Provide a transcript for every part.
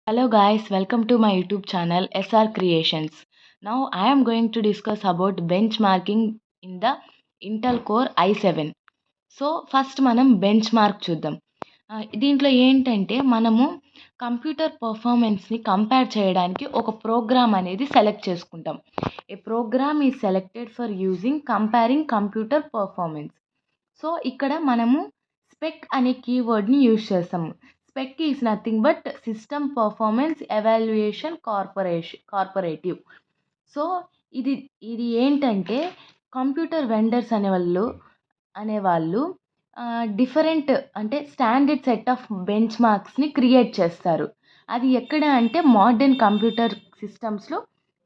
Hello guys, welcome to my YouTube channel SR Creations. Now I am going to discuss about benchmarking in the Intel Core i7. So first మనం bench mark చూద్దాం. దీంట్లో ఏంటంటే మనము computer పర్ఫార్మెన్స్ని compare చేయడానికి ఒక programme అనేది select చేసుకుంటాం. A program is selected for using comparing computer performance. So ఇక్కడ మనము స్పెక్ అనే కీవర్డ్ని యూజ్ చేస్తాము. Spec is nothing but system performance evaluation corporative. So ఇది ఇది ఏంటంటే కంప్యూటర్ వెండర్స్ అనేవాళ్ళు డిఫరెంట్ అంటే స్టాండర్డ్ సెట్ ఆఫ్ బెంచ్ మార్క్స్ని క్రియేట్ చేస్తారు. అది ఎక్కడ అంటే మోడర్న్ కంప్యూటర్ సిస్టమ్స్లో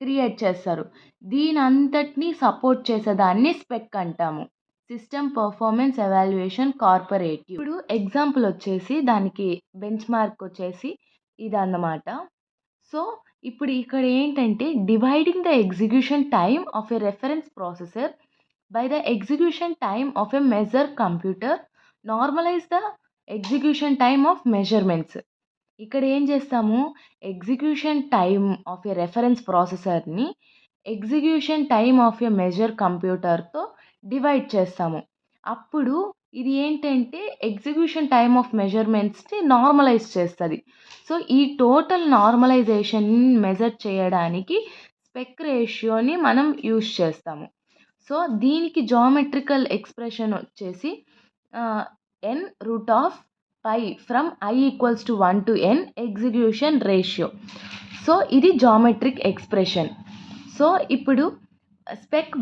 క్రియేట్ చేస్తారు. దీని అంతటిని సపోర్ట్ చేసేదాన్ని స్పెక్ అంటాము. System performance evaluation cooperative. ఇప్పుడు ఎగ్జాంపుల్ వచ్చేసి దానికి బెంచ్ మార్క్ వచ్చేసి ఇదన్నమాట. సో ఇప్పుడు ఇక్కడ ఏంటంటే dividing the execution time of a reference processor by the execution time of a measure computer normalise the execution time of measurements. ఇక్కడ ఏం చేస్తాము, execution time of a reference ప్రాసెసర్ని execution time of a measure కంప్యూటర్తో divide చేస్తాము. అప్పుడు ఇది ఏంటంటే execution time of మెజర్మెంట్స్ని నార్మలైజ్ చేస్తుంది. సో ఈ టోటల్ నార్మలైజేషన్ మెజర్ చేయడానికి స్పెక్ రేషియోని మనం యూజ్ చేస్తాము. సో దీనికి జామెట్రికల్ ఎక్స్ప్రెషన్ వచ్చేసి n root of pi from i equals to 1 to n execution ratio. So ఇది జామెట్రిక్ ఎక్స్ప్రెషన్. సో ఇప్పుడు spec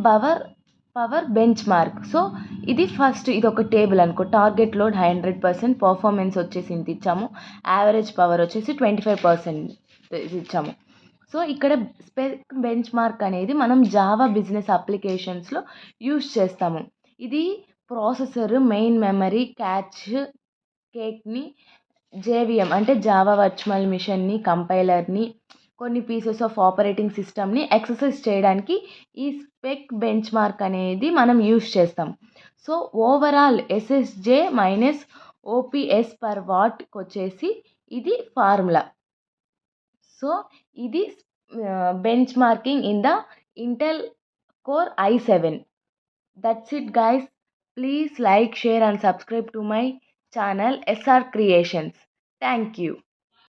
power benchmark. So ఇది ఫస్ట్ ఇది ఒక టేబుల్ అనుకో. టార్గెట్ లోడ్ 100%, పర్ఫార్మెన్స్ వచ్చేసి ఇంత ఇచ్చాము, యావరేజ్ పవర్ వచ్చేసి 25% ఇచ్చాము. సో ఇక్కడ స్పెక్ బెంచ్ మార్క్ అనేది మనం జావా బిజినెస్ అప్లికేషన్స్లో యూజ్ చేస్తాము. ఇది ప్రాసెసర్, మెయిన్ మెమరీ, క్యాచ్, కేక్ని, జేవిఎం అంటే జావా వర్చువల్ మిషన్ని, కంపైలర్ని, కొన్ని పీసెస్ ఆఫ్ ఆపరేటింగ్ సిస్టమ్ని ఎక్సర్సైజ్ చేయడానికి ఈ స్పెక్ బెంచ్ మార్క్ అనేది మనం యూజ్ చేస్తాం. So overall SSJ minus OPS per వాట్కి వచ్చేసి ఇది ఫార్ములా. సో ఇది benchmarking in the Intel core i7. That's it guys. Please like, share and subscribe to my channel SR Creations. Thank you.